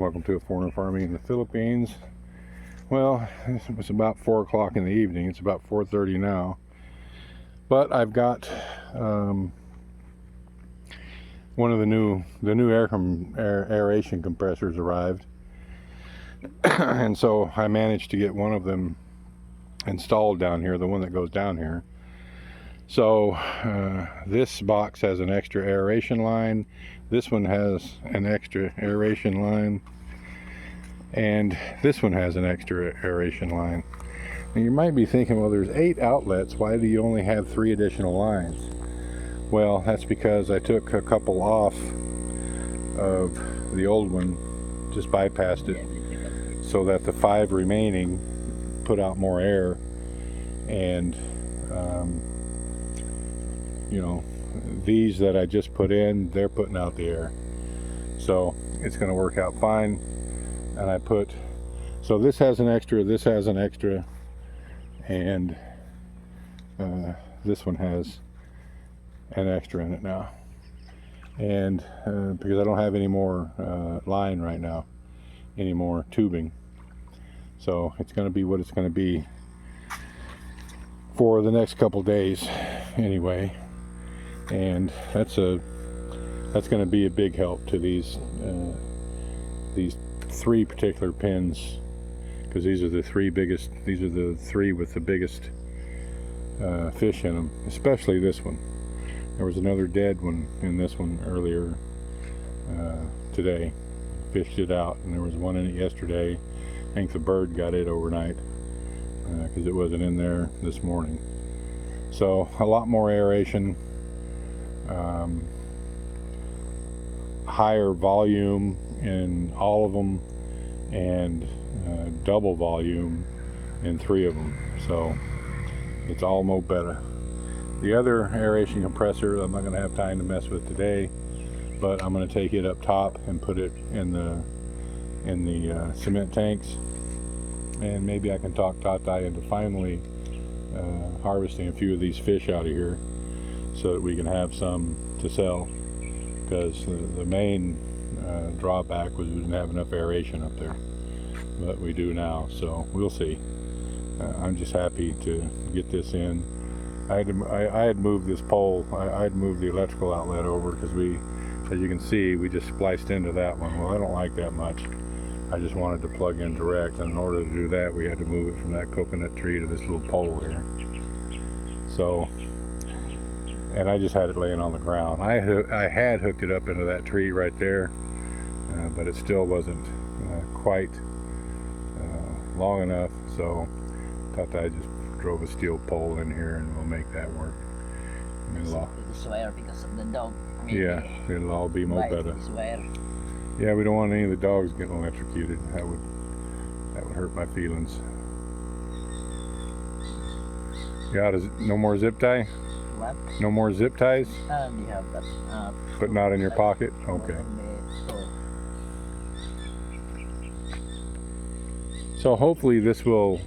welcome to A Foreigner Farming in the Philippines. Well, it was about 4 o'clock in the evening. It's about 4:30 now. But I've got one of the new aeration compressors arrived. And so I managed to get one of them installed down here, the one that goes down here. So this box has an extra aeration line. This one has an extra aeration line. And this one has an extra aeration line. Now you might be thinking, well, there's 8 outlets. Why do you only have 3 additional lines? Well, that's because I took a couple off of the old one, just bypassed it, so that the 5 remaining put out more air. And you know, these that I just put in, they're putting out the air, so it's going to work out fine. And I put, so this has an extra, this has an extra, and this one has an extra in it now. And because I don't have any more line right now, any more tubing, so it's going to be what it's going to be for the next couple days anyway. And that's going to be a big help to these 3 particular pins, because these are the 3 biggest, these are the 3 with the biggest fish in them, especially this one. There was another dead one in this one earlier today. Fished it out, and there was one in it yesterday. I think the bird got it overnight because it wasn't in there this morning. So a lot more aeration, higher volume in all of them, and double volume in 3 of them. So it's all mo better. The other aeration compressor I'm not going to have time to mess with today, but I'm going to take it up top and put it in the cement tanks, and maybe I can talk Tata into finally harvesting a few of these fish out of here so that we can have some to sell, because the main drawback was we didn't have enough aeration up there, but we do now, so we'll see. I'm just happy to get this in. I had moved this pole, I had moved the electrical outlet over because we, as you can see, we just spliced into that one. Well, I don't like that much. I just wanted to plug in direct, and in order to do that we had to move it from that coconut tree to this little pole here. So, and I just had it laying on the ground. I had hooked it up into that tree right there, but it still wasn't quite long enough, so I thought I just drove a steel pole in here and we'll make that work. It'll swear because of the dog. Yeah, it'll all be more better. Yeah, we don't want any of the dogs getting electrocuted. That would hurt my feelings. Yeah, no more zip tie? What? No more zip ties? You have that. But not in your pocket? Okay. So hopefully this will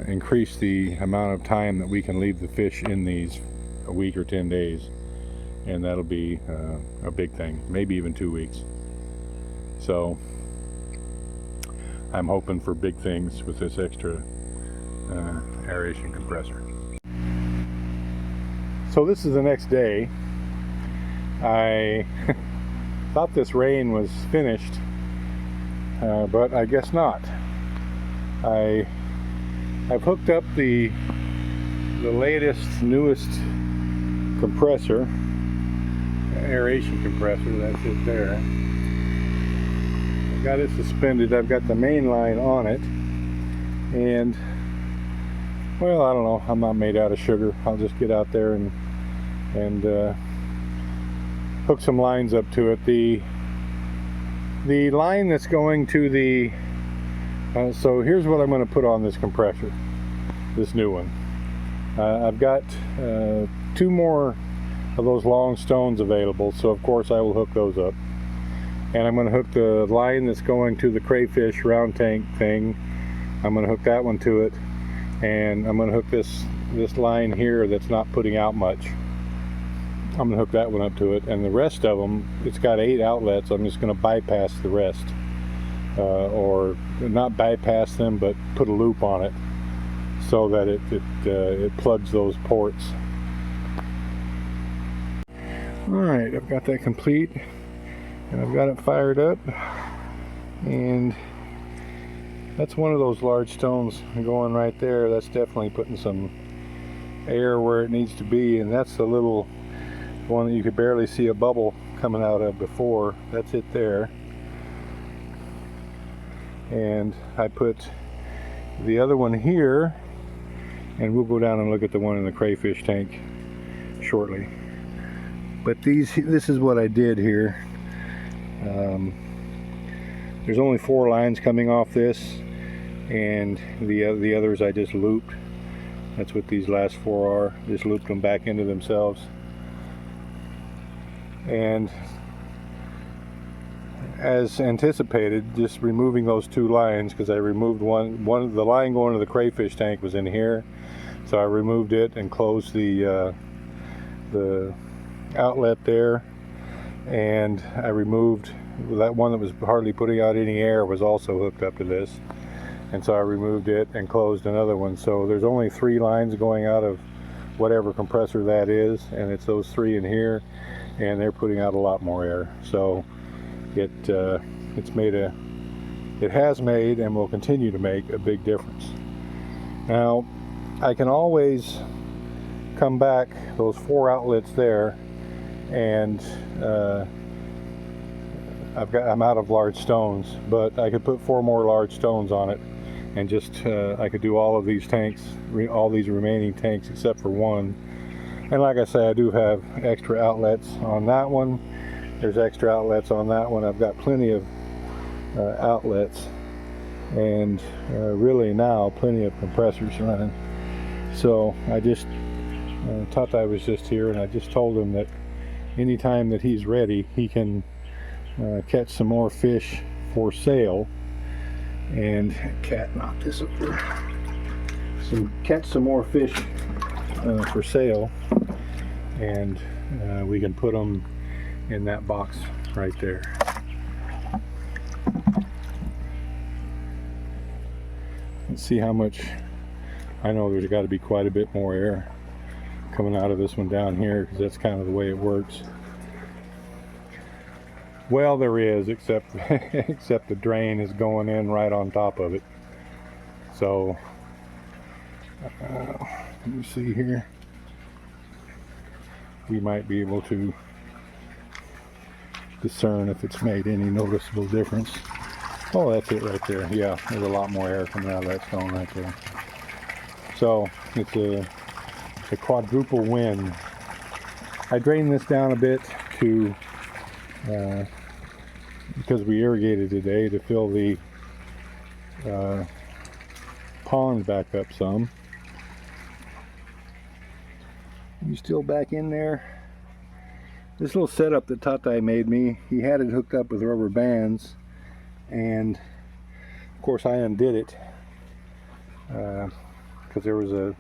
increase the amount of time that we can leave the fish in these a week or 10 days. And that'll be a big thing, maybe even 2 weeks. So I'm hoping for big things with this extra aeration compressor. So this is the next day. I thought this rain was finished, but I guess not. I've hooked up the latest, newest compressor, aeration compressor. That's it there. I've got it suspended. I've got the main line on it, and well, I don't know, I'm not made out of sugar. I'll just get out there and hook some lines up to it. The line that's going to the so here's what I'm going to put on this compressor, this new one. I've got 2 more of those long stones available, so of course I will hook those up. And I'm going to hook the line that's going to the crayfish round tank thing. I'm going to hook that one to it, and I'm going to hook this line here that's not putting out much I'm going to hook that one up to it, and the rest of them, it's got 8 outlets. I'm just going to bypass the rest, or not bypass them, but put a loop on it so that it plugs those ports. Alright, I've got that complete, and I've got it fired up, and that's one of those large stones going right there. That's definitely putting some air where it needs to be, and that's the little one that you could barely see a bubble coming out of before. That's it there. And I put the other one here, and we'll go down and look at the one in the crayfish tank shortly. But this is what I did here. There's only 4 lines coming off this, and the others I just looped. That's what these last 4 are. Just looped them back into themselves. And as anticipated, just removing those 2 lines, because I removed one of the line going to the crayfish tank was in here, so I removed it and closed the outlet there, and I removed that one that was hardly putting out any air was also hooked up to this, and so I removed it and closed another one. So there's only 3 lines going out of whatever compressor that is, and it's those 3 in here, and they're putting out a lot more air. So it has made and will continue to make a big difference. Now I can always come back those 4 outlets there, and I'm out of large stones, but I could put 4 more large stones on it, and just I could do all of these tanks, all these remaining tanks except for one. And like I say, I do have extra outlets on that one. There's extra outlets on that one. I've got plenty of outlets, and really now plenty of compressors running. So I just Tata was just here, and I just told him that anytime that he's ready, he can catch some more fish for sale. And cat knocked this over. So catch some more fish for sale, and we can put them in that box right there. Let's see how much. I know there's got to be quite a bit more air coming out of this one down here, because that's kind of the way it works. Well, there is, except except the drain is going in right on top of it. So let me see here. We might be able to discern if it's made any noticeable difference. Oh, that's it right there. Yeah, there's a lot more air coming out of that stone right there. So it's a quadruple win. I drained this down a bit to because we irrigated today, to fill the pond back up some. You still back in there? This little setup that Tata made me, he had it hooked up with rubber bands, and of course I undid it because there was a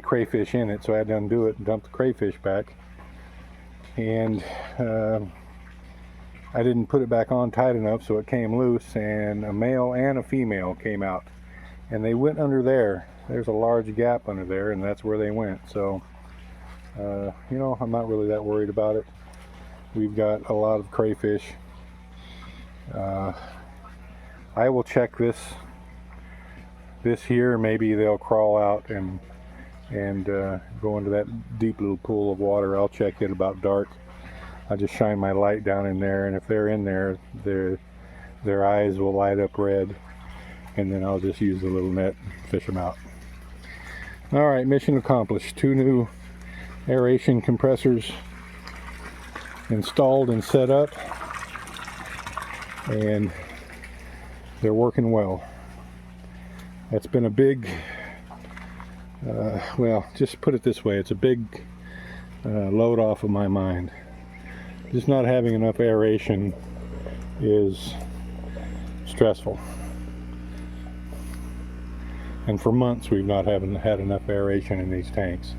crayfish in it, so I had to undo it and dump the crayfish back. And I didn't put it back on tight enough, so it came loose, and a male and a female came out, and they went under there. There's a large gap under there, and that's where they went. So you know, I'm not really that worried about it. We've got a lot of crayfish. I will check this here. Maybe they'll crawl out and go into that deep little pool of water. I'll check it about dark. I'll just shine my light down in there, and if they're in there, their eyes will light up red, and then I'll just use the little net and fish them out. All right, mission accomplished. 2 new aeration compressors installed and set up, and they're working well. That's been a big well, just put it this way, it's a big load off of my mind. Just not having enough aeration is stressful, and for months we've not had enough aeration in these tanks.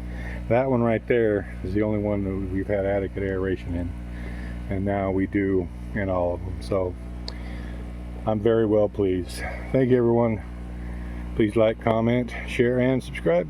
That one right there is the only one that we've had adequate aeration in, and now we do in all of them. So I'm very well pleased. Thank you, everyone. Please like, comment, share, and subscribe.